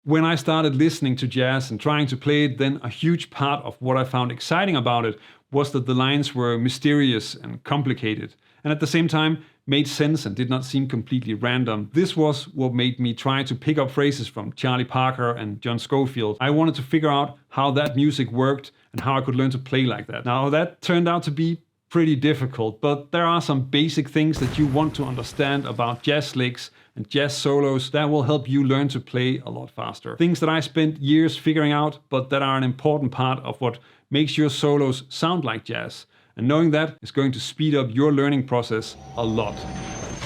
When I started listening to jazz and trying to play it, then a huge part of what I found exciting about it was that the lines were mysterious and complicated, and at the same time made sense and did not seem completely random. This was what made me try to pick up phrases from Charlie Parker and John Scofield. I wanted to figure out how that music worked and how I could learn to play like that. Now that turned out to be pretty difficult, but there are some basic things that you want to understand about jazz licks and jazz solos that will help you learn to play a lot faster. Things that I spent years figuring out, but that are an important part of what makes your solos sound like jazz. And knowing that is going to speed up your learning process a lot.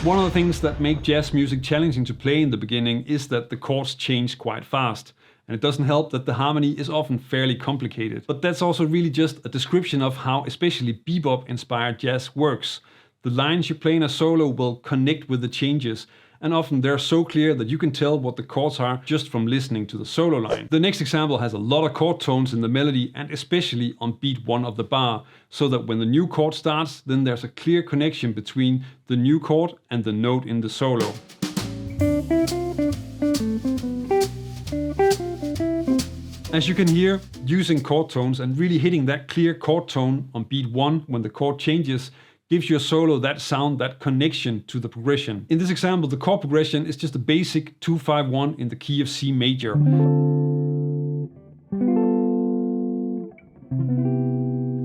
One of the things that make jazz music challenging to play in the beginning is that the chords change quite fast. And it doesn't help that the harmony is often fairly complicated. But that's also really just a description of how especially bebop-inspired jazz works. The lines you play in a solo will connect with the changes, and often they're so clear that you can tell what the chords are just from listening to the solo line. The next example has a lot of chord tones in the melody, and especially on beat 1 of the bar, so that when the new chord starts, then there's a clear connection between the new chord and the note in the solo. As you can hear, using chord tones and really hitting that clear chord tone on beat 1 when the chord changes gives your solo that sound, that connection to the progression. In this example, the chord progression is just a basic 2-5-1 in the key of C major.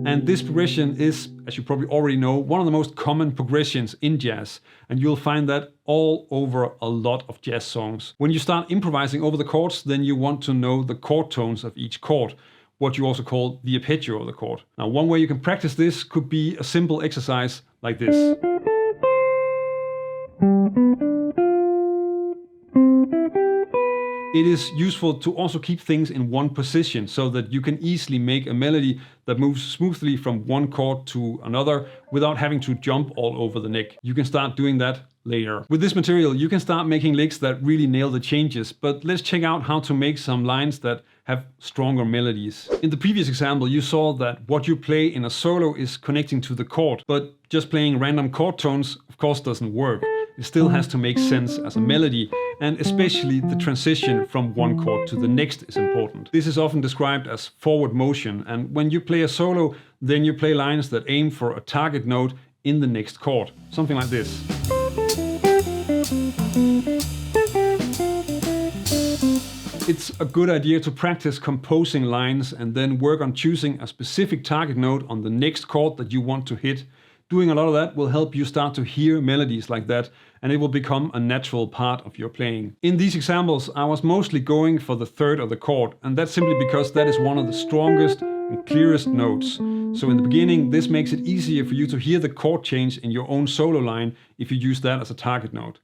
And this progression is, as you probably already know, one of the most common progressions in jazz. And you'll find that all over a lot of jazz songs. When you start improvising over the chords, then you want to know the chord tones of each chord, what you also call the arpeggio of the chord. Now, one way you can practice this could be a simple exercise like this. It is useful to also keep things in one position so that you can easily make a melody that moves smoothly from one chord to another without having to jump all over the neck. You can start doing that later. With this material, you can start making licks that really nail the changes, but let's check out how to make some lines that have stronger melodies. In the previous example, you saw that what you play in a solo is connecting to the chord, but just playing random chord tones, of course, doesn't work. It still has to make sense as a melody, and especially the transition from one chord to the next is important. This is often described as forward motion, and when you play a solo, then you play lines that aim for a target note in the next chord. Something like this. It's a good idea to practice composing lines and then work on choosing a specific target note on the next chord that you want to hit. Doing a lot of that will help you start to hear melodies like that, and it will become a natural part of your playing. In these examples, I was mostly going for the third of the chord, and that's simply because that is one of the strongest and clearest notes. So in the beginning, this makes it easier for you to hear the chord change in your own solo line if you use that as a target note.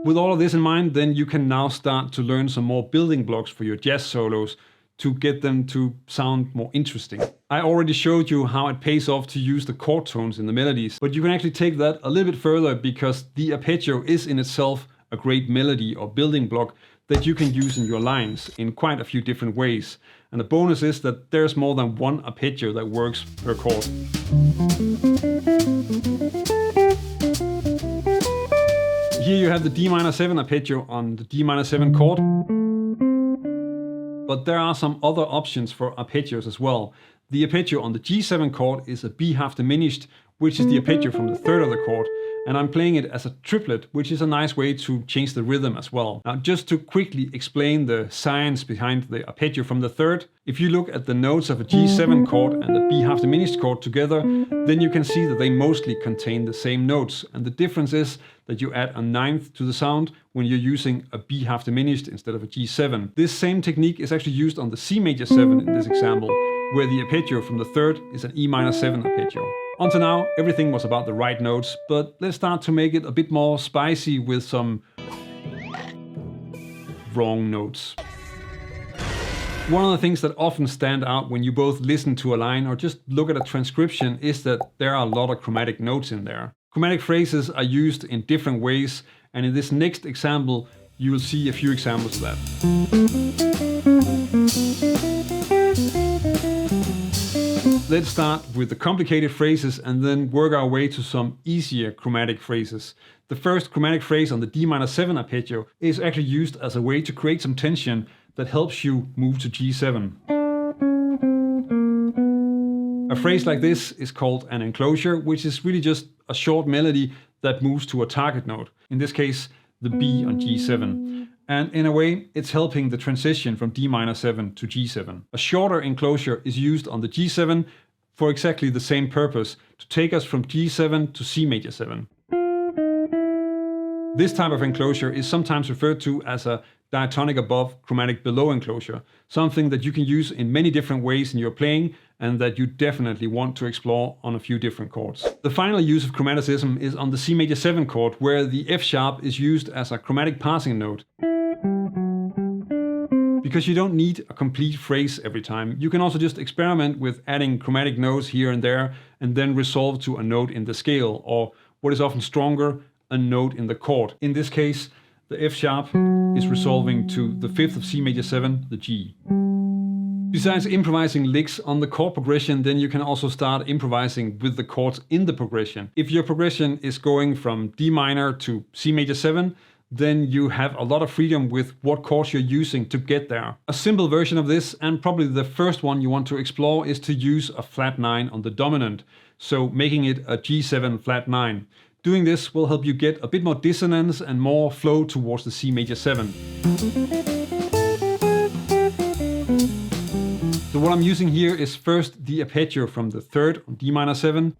With all of this in mind, then you can now start to learn some more building blocks for your jazz solos to get them to sound more interesting. I already showed you how it pays off to use the chord tones in the melodies, but you can actually take that a little bit further because the arpeggio is in itself a great melody or building block that you can use in your lines in quite a few different ways. And the bonus is that there's more than one arpeggio that works per chord. Here you have the D-7 arpeggio on the D-7 chord. But there are some other options for arpeggios as well. The arpeggio on the G7 chord is a B-half diminished, which is the arpeggio from the third of the chord. And I'm playing it as a triplet, which is a nice way to change the rhythm as well. Now, just to quickly explain the science behind the arpeggio from the third, if you look at the notes of a G7 chord and the B-half diminished chord together, then you can see that they mostly contain the same notes. And the difference is that you add a ninth to the sound when you're using a B-half diminished instead of a G7. This same technique is actually used on the C major 7 in this example, where the arpeggio from the third is an E-7 arpeggio. Until now, everything was about the right notes, but let's start to make it a bit more spicy with some wrong notes. One of the things that often stand out when you both listen to a line or just look at a transcription is that there are a lot of chromatic notes in there. Chromatic phrases are used in different ways, and in this next example, you will see a few examples of that. Let's start with the complicated phrases and then work our way to some easier chromatic phrases. The first chromatic phrase on the D minor 7 arpeggio is actually used as a way to create some tension that helps you move to G7. A phrase like this is called an enclosure, which is really just a short melody that moves to a target note. In this case, the B on G7. And in a way, it's helping the transition from D minor 7 to G7. A shorter enclosure is used on the G7 for exactly the same purpose, to take us from G7 to C major 7. This type of enclosure is sometimes referred to as a diatonic above, chromatic below enclosure, something that you can use in many different ways in your playing and that you definitely want to explore on a few different chords. The final use of chromaticism is on the C major 7 chord, where the F sharp is used as a chromatic passing note. Because you don't need a complete phrase every time, you can also just experiment with adding chromatic notes here and there and then resolve to a note in the scale, or what is often stronger, a note in the chord. In this case, the F sharp is resolving to the 5th of C major 7, the G. Besides improvising licks on the chord progression, then you can also start improvising with the chords in the progression. If your progression is going from D minor to C major 7, then you have a lot of freedom with what chords you're using to get there. A simple version of this, and probably the first one you want to explore, is to use a flat 9 on the dominant, so making it a G7 flat 9. Doing this will help you get a bit more dissonance and more flow towards the C major 7. So what I'm using here is first the arpeggio from the 3rd on D minor 7,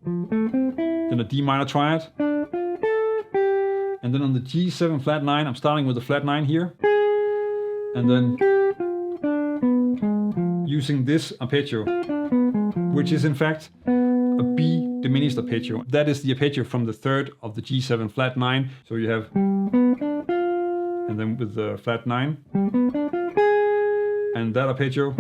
then a D minor triad, and then on the G7 flat 9, I'm starting with the flat 9 here, and then using this arpeggio, which is in fact a B diminished arpeggio. That is the arpeggio from the 3rd of the G7 flat 9. So you have, and then with the flat 9, and that arpeggio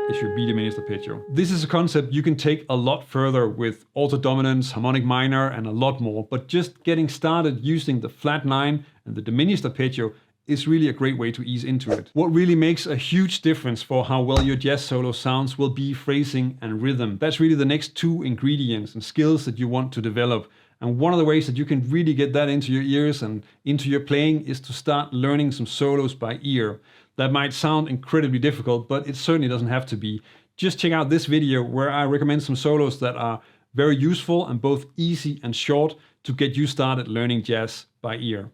is your B diminished arpeggio. This is a concept you can take a lot further with alto dominance, harmonic minor, and a lot more, but just getting started using the flat 9 and the diminished arpeggio is really a great way to ease into it. What really makes a huge difference for how well your jazz solo sounds will be phrasing and rhythm. That's really the next two ingredients and skills that you want to develop. And one of the ways that you can really get that into your ears and into your playing is to start learning some solos by ear. That might sound incredibly difficult, but it certainly doesn't have to be. Just check out this video where I recommend some solos that are very useful and both easy and short to get you started learning jazz by ear.